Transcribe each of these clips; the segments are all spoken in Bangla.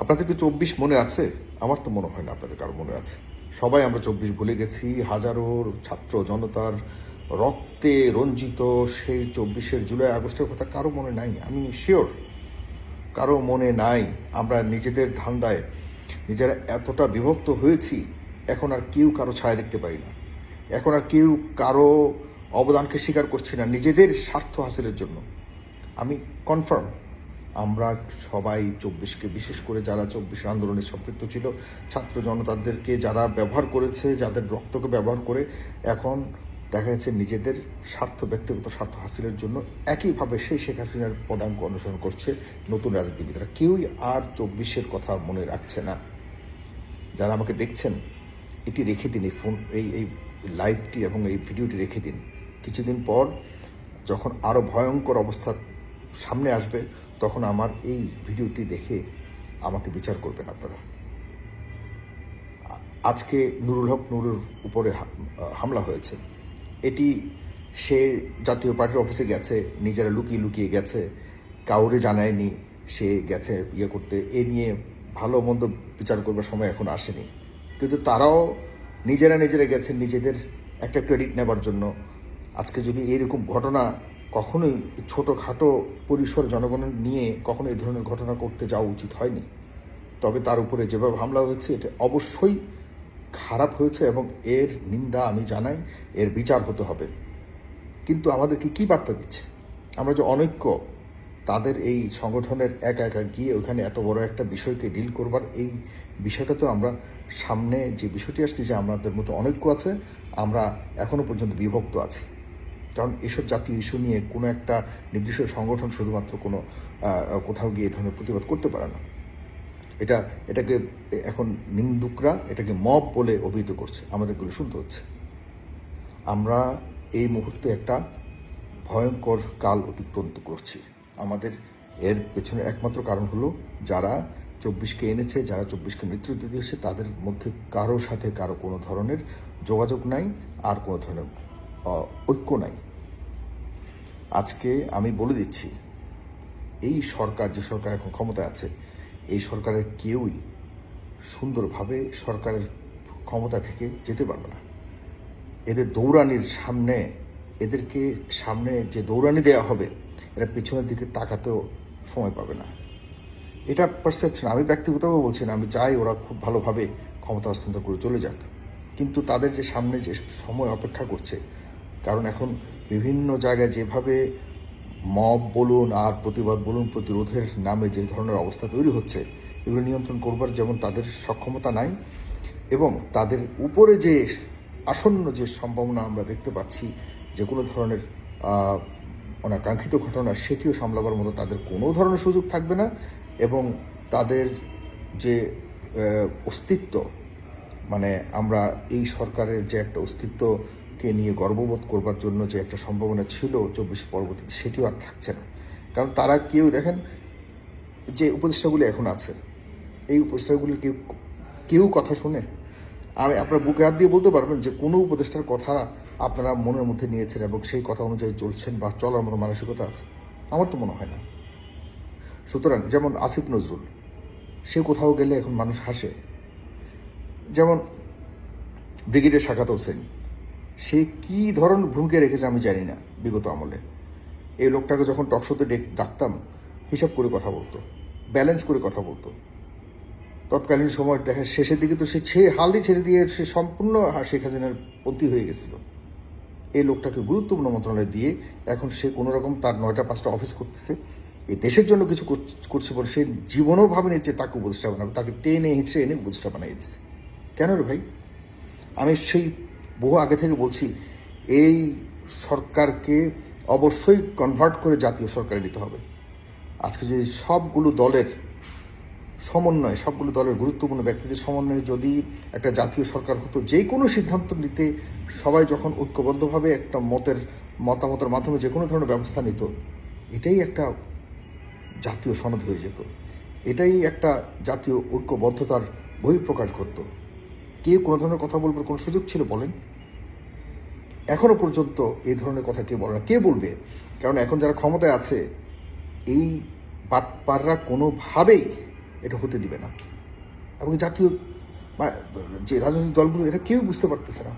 আপনাদের কি 24 মনে আছে? আমার তো মনে হয় না আপনাদের কারো মনে আছে। সবাই আমরা 24 ভুলে গেছি। হাজারো ছাত্র জনতার রক্তে রঞ্জিত সেই 24-এর জুলাই আগস্টের কথা কারো মনে নাই। আমি শিওর কারো মনে নাই। আমরা নিজেদের ধান্দায় নিজেরা এতটা বিভক্ত হয়েছি, এখন আর কেউ কারো ছায়া দেখতে পাই না। এখন আর কেউ কারো অবদানকে স্বীকার করছে না নিজেদের স্বার্থ হাসিলের জন্য। আমি কনফার্ম আমরা সবাই 24-কে, বিশেষ করে যারা 24 আন্দোলনে সম্পৃক্ত ছিল, ছাত্র জনতাদেরকে যারা ব্যবহার করেছে, যাদের রক্তকে ব্যবহার করে এখন দেখা যাচ্ছে নিজেদের স্বার্থ, ব্যক্তিগত স্বার্থ হাসিলের জন্য একইভাবে সেই শেখ হাসিনার পদাঙ্ক অনুসরণ করছে নতুন রাজনীতিবিদরা। কেউই আর 24-এর কথা মনে রাখছে না। যারা আমাকে দেখছেন, এটি রেখে দিন, এই ফোন, এই লাইভটি এবং এই ভিডিওটি রেখে দিন। কিছুদিন পর যখন আরও ভয়ঙ্কর অবস্থা সামনে আসবে, তখন আমার এই ভিডিওটি দেখে আমাকে বিচার করবেন আপনারা। আজকে নুরুল হক নুরুর উপরে হামলা হয়েছে, এটি সে জাতীয় পার্টির অফিসে গেছে, নিজেরা লুকিয়ে লুকিয়ে গেছে, কাউরে জানায়নি, সে গেছে ইয়ে করতে। এ নিয়ে ভালো মন্দ বিচার করবার সময় এখন আসেনি, কিন্তু তারাও নিজেরা গেছেন নিজেদের একটা ক্রেডিট নেবার জন্য। আজকে যদি এরকম ঘটনা, কখনোই ছোটোখাটো পরিসর জনগণ নিয়ে কখনো এই ধরনের ঘটনা করতে যাওয়া উচিত হয়নি। তবে তার উপরে যেভাবে হামলা হয়েছে, এটা অবশ্যই খারাপ হয়েছে এবং এর নিন্দা আমি জানাই, এর বিচার হতে হবে। কিন্তু আমাদেরকে কি বার্তা দিচ্ছে? আমরা যে অনৈক্য, তাদের এই সংগঠনের একা একা গিয়ে ওখানে এত বড় একটা বিষয়কে ডিল করবার এই বিষয়টা তো আমরা সামনে যে বিষয়টি আসছে যে আমাদের মতো অনৈক্য আছে, আমরা এখনো পর্যন্ত বিভক্ত আছি। কারণ এসব জাতীয় ইস্যু নিয়ে কোনো একটা নির্দিষ্ট সংগঠন শুধুমাত্র কোনো কোথাও গিয়ে এই ধরনের প্রতিবাদ করতে পারে না। এটাকে এখন নিন্দুকরা এটাকে মব বলে অভিহিত করছে, আমাদেরগুলো শুনতে হচ্ছে। আমরা এই মুহূর্তে একটা ভয়ঙ্কর কাল অতিক্রান্ত করছি। আমাদের এর পেছনে একমাত্র কারণ হলো যারা 24-কে এনেছে, যারা 24-কে নেতৃত্ব দিয়েছে, তাদের মধ্যে কারো সাথে কারো কোনো ধরনের যোগাযোগ নাই, আর কোনো ধরনের ঐক্য নাই। আজকে আমি বলে দিচ্ছি, এই সরকার, যে সরকার এখন ক্ষমতায় আছে, এই সরকারের কেউই সুন্দরভাবে সরকারের ক্ষমতা থেকে যেতে পারবে না। এদের দৌড়ানির সামনে, এদেরকে সামনে যে দৌড়ানি দেওয়া হবে, এরা পিছনের দিকে তাকাতেও সময় পাবে না। এটা পারসেপশন, আমি ব্যক্তিগতভাবে বলছি না, আমি চাই ওরা খুব ভালোভাবে ক্ষমতা হস্তান্তর করে চলে যাক। কিন্তু তাদের যে সামনে যে সময় অপেক্ষা করছে, কারণ এখন বিভিন্ন জায়গায় যেভাবে মব বলুন আর প্রতিবাদ বলুন, প্রতিরোধের নামে যে ধরনের অবস্থা তৈরি হচ্ছে, এগুলো নিয়ন্ত্রণ করবার যেমন তাদের সক্ষমতা নাই, এবং তাদের উপরে যে আসন্ন যে সম্ভাবনা আমরা দেখতে পাচ্ছি, যে কোনো ধরনের অনাকাঙ্ক্ষিত ঘটনা, সেটিও সামলাবার মতো তাদের কোনো ধরনের সুযোগ থাকবে না। এবং তাদের যে অস্তিত্ব, মানে আমরা এই সরকারের যে একটা অস্তিত্বকে নিয়ে গর্ববোধ করবার জন্য যে একটা সম্ভাবনা ছিল 24 পরবর্তীতে, সেটিও আর থাকছে না। কারণ তারা কেউ, দেখেন যে উপদেষ্টাগুলি এখন আছে, এই উপদেষ্টাগুলির কেউ কথা শুনে? আমি আপনার বুকে হাত দিয়ে বলতে পারবেন যে কোনো উপদেষ্টার কথা আপনারা মনের মধ্যে নিয়েছেন এবং সেই কথা অনুযায়ী চলছেন বা চলার মতো মানসিকতা আছে? আমার তো মনে হয় না। সুতরাং যেমন আসিফ নজরুল, সে কোথাও গেলে এখন মানুষ হাসে। যেমন ব্রিগেডিয়ার শাখাত হোসেন, সে কি ধরনের ভূমিকা রেখেছে আমি জানি না বিগত আমলে। এই লোকটাকে যখন টকশোতে ডাকতাম, হিসাব করে কথা বলতো, ব্যালেন্স করে কথা বলতো। তৎকালীন সময় দেখা শেষের দিকে তো সে হালদি ছেড়ে দিয়ে সে সম্পূর্ণ শেখ হাসিনার পন্থী হয়ে গেছিল। এই লোকটাকে গুরুত্বপূর্ণ মন্ত্রণালয় দিয়ে এখন সে কোনো রকম তার 9টা-5টা অফিস করতেছে, এই দেশের জন্য কিছু করছে বলে সে জীবনেও ভাবেনি যে তাকে উপদেষ্টা বানাবে, তাকে টেনে হিঁচড়ে এনে উপদেষ্টা বানিয়ে দিচ্ছে। কেন রে ভাই? আমি সেই বহু আগে থেকে বলছি, এই সরকারকে অবশ্যই কনভার্ট করে জাতীয় সরকারে নিতে হবে। আজকে যদি সবগুলো দলের সমন্বয়, সবগুলো দলের গুরুত্বপূর্ণ ব্যক্তিদের সমন্বয়ে যদি একটা জাতীয় সরকার হতো, যে কোনো সিদ্ধান্ত নিতে সবাই যখন ঐক্যবদ্ধভাবে একটা মতামতের মাধ্যমে যে কোনো ধরনের ব্যবস্থা নিত, এটাই একটা জাতীয় সনদ হয়ে যেত, এটাই একটা জাতীয় ঐক্যবদ্ধতার বহিঃপ্রকাশ ঘটত। কেউ কোনো ধরনের কথা বলবার কোনো সুযোগ ছিল বলেন? এখনো পর্যন্ত এই ধরনের কথা কে বলে না, কে বলবে? কারণ এখন যারা ক্ষমতায় আছে, এই বাটপাররা কোনোভাবেই এটা হতে দিবে না। এবং জাতীয় যে রাজনৈতিক দলগুলো এটা কেউ বুঝতে পারতেছে না।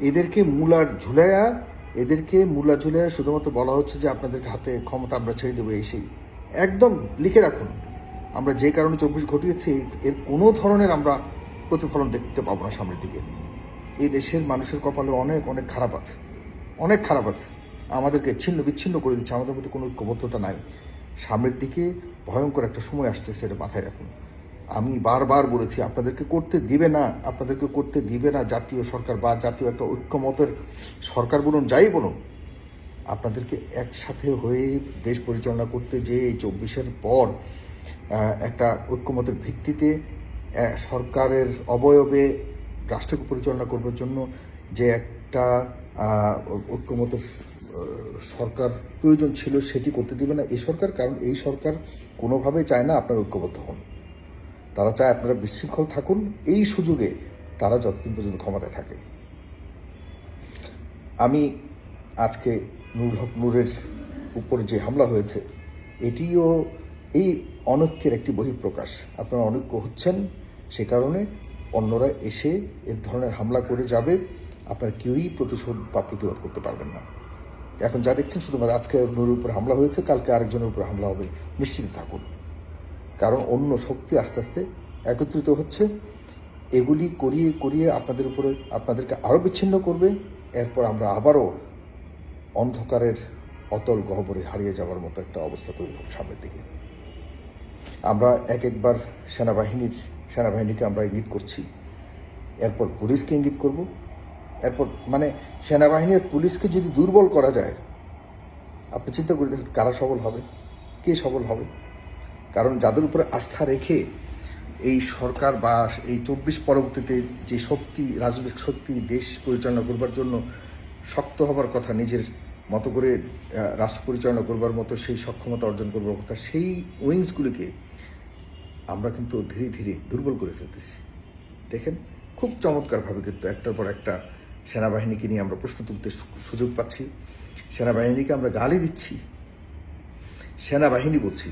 এদেরকে মূলা ঝুলায়া শুধুমাত্র বলা হচ্ছে যে আপনাদেরকে হাতে ক্ষমতা আমরা ছেড়ে দেবো এই সেই। একদম লিখে রাখুন, আমরা যে কারণে 24 ঘটিয়েছি এর কোনো ধরনের আমরা প্রতিফলন দেখতে পাবো না সামনের দিকে। এই দেশের মানুষের কপালে অনেক অনেক খারাপ আছে, অনেক খারাপ আছে। আমাদেরকে ছিন্ন বিচ্ছিন্ন করে দিচ্ছে, আমাদের মধ্যে কোনো ঐক্যবদ্ধতা নাই। সামনের দিকে ভয়ঙ্কর একটা সময় আসতেছে, এটা মাথায় রাখুন। আমি বারবার বলেছি আপনাদেরকে করতে দিবে না জাতীয় সরকার বা জাতীয় একটা ঐক্যমতের সরকার বলুন, যাই বলুন। আপনাদেরকে একসাথে হয়ে দেশ পরিচালনা করতে যে 24-এর পর একটা ঐক্যমতের ভিত্তিতে সরকারের অবয়বে রাষ্ট্রকে পরিচালনা করবার জন্য যে একটা ঐক্যমতের সরকার প্রয়োজন ছিল, সেটি করতে দিবে না এই সরকার। কারণ এই সরকার কোনোভাবেই চায় না আপনারা ঐক্যবদ্ধ হন। তারা চায় আপনারা বিশৃঙ্খল থাকুন, এই সুযোগে তারা যতদিন পর্যন্ত ক্ষমতায় থাকে। আমি আজকে নুরুল হক নূরের উপর যে হামলা হয়েছে, এটিও এই অনৈক্যের একটি বহিঃপ্রকাশ। আপনারা অনৈক্য হচ্ছেন, সে কারণে অন্যরা এসে এর ধরনের হামলা করে যাবে, আপনারা কেউই প্রতিশোধ বা প্রতিরোধ করতে পারবেন না। এখন যা দেখছেন শুধুমাত্র আজকে নূরের উপর হামলা হয়েছে, কালকে আরেকজনের উপর হামলা হবে, নিশ্চিত থাকুন। কারণ অন্য শক্তি আস্তে আস্তে একত্রিত হচ্ছে, এগুলি করিয়ে আপনাদেরকে আরও বিচ্ছিন্ন করবে। এরপর আমরা আবারও অন্ধকারের অতল গহ্বরে হারিয়ে যাওয়ার মতো একটা অবস্থা তৈরি হবে সামনের দিকে। আমরা একবার সেনাবাহিনীকে আমরা ইঙ্গিত করছি, এরপর পুলিশকে ইঙ্গিত করব, এরপর সেনাবাহিনী আর পুলিশকে যদি দুর্বল করা যায়, আপনি চিন্তা করে দেখুন কারা সবল হবে, কে সবল হবে। কারণ যাদের উপরে আস্থা রেখে এই সরকার বা এই 24 পরবর্তীতে যে শক্তি, রাজনৈতিক শক্তি দেশ পরিচালনা করবার জন্য শক্ত হবার কথা, নিজের মতো করে রাষ্ট্র পরিচালনা করবার মতো সেই সক্ষমতা অর্জন করবার কথা, সেই উইংসগুলিকে আমরা কিন্তু ধীরে ধীরে দুর্বল করে ফেলতেছি। দেখেন খুব চমৎকারভাবে কিন্তু একটার পর একটা সেনাবাহিনীকে নিয়ে আমরা প্রশ্ন তুলতে সুযোগ পাচ্ছি, সেনাবাহিনীকে আমরা গালি দিচ্ছি। সেনাবাহিনী বলছি,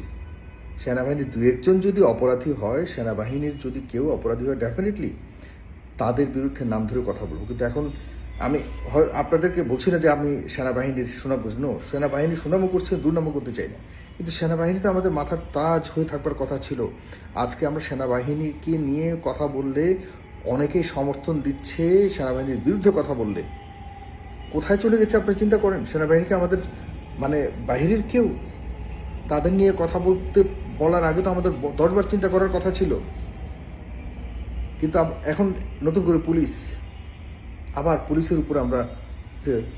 সেনাবাহিনীর 2-1 যদি অপরাধী হয়, সেনাবাহিনীর যদি কেউ অপরাধী হয়, ডেফিনেটলি তাদের বিরুদ্ধে নাম ধরে কথা বলবো। কিন্তু এখন আমি আপনাদেরকে বলছি না যে আমি সেনাবাহিনীর সুনাম করছি, সেনাবাহিনী সুনামও করছে, দুর্নামও করতে চাই না। কিন্তু সেনাবাহিনীতে আমাদের মাথার তাজ হয়ে থাকবার কথা ছিল। আজকে আমরা সেনাবাহিনীকে নিয়ে কথা বললে অনেকেই সমর্থন দিচ্ছে, সেনাবাহিনীর বিরুদ্ধে কথা বললে কোথায় চলে গেছে আপনি চিন্তা করেন। সেনাবাহিনীকে আমাদের বাহিরের কেউ, তাদের নিয়ে কথা বলার আগে তো আমাদের 10 বার চিন্তা করার কথা ছিল। কিন্তু এখন নতুন করে আবার পুলিশের উপর আমরা,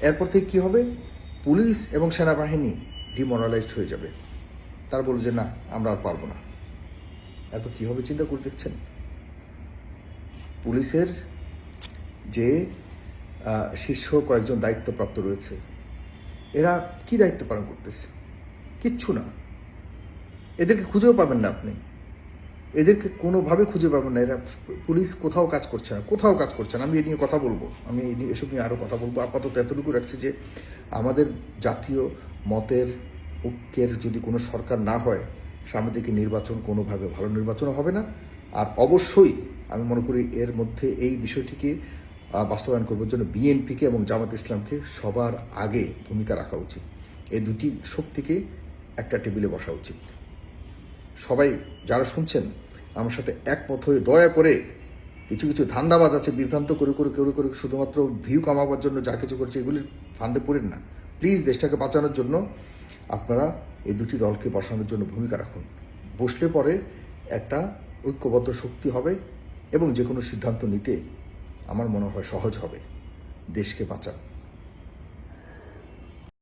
এরপর থেকে কী হবে, পুলিশ এবং সেনাবাহিনী ডিমোরালাইজড হয়ে যাবে। তারা বলবে যে না আমরা আর পারবো না। এরপর কী হবে চিন্তা করে দেখছেন। পুলিশের যে শীর্ষ কয়েকজন দায়িত্বপ্রাপ্ত রয়েছে, এরা কি দায়িত্ব পালন করতেছে? কিচ্ছু না। এদেরকে খুঁজেও পাবেন না আপনি, এদেরকে কোনোভাবে খুঁজে পাবেন না। এরা পুলিশ কোথাও কাজ করছে না। আমি এ নিয়ে কথা বলবো, এসব নিয়ে আরও কথা বলবো। আপাতত এতটুকু রাখছি যে আমাদের জাতীয় মতের ঐক্যের যদি কোনো সরকার না হয়, সামনের দিকে নির্বাচন কোনোভাবে ভালো নির্বাচন হবে না। আর অবশ্যই আমি মনে করি এর মধ্যে এই বিষয়টিকে বাস্তবায়ন করবার জন্য বিএনপিকে এবং জামাত ইসলামকে সবার আগে ভূমিকা রাখা উচিত। এই দুটি শক্তিকে একটা টেবিলে বসা উচিত। সবাই যারা শুনছেন আমার সাথে একমত হয়ে দয়া করে, কিছু ধান্দাবাজ আছে বিভ্রান্ত করে শুধুমাত্র ভিউ কামাবার জন্য যা কিছু করছে, এগুলির ফান্দে পড়েন না প্লিজ। দেশটাকে বাঁচানোর জন্য আপনারা এই দুটি দলকে বসানোর জন্য ভূমিকা রাখুন। বসলে পরে একটা ঐক্যবদ্ধ শক্তি হবে এবং যে কোনো সিদ্ধান্ত নিতে আমার মনে হয় সহজ হবে। দেশকে বাঁচান।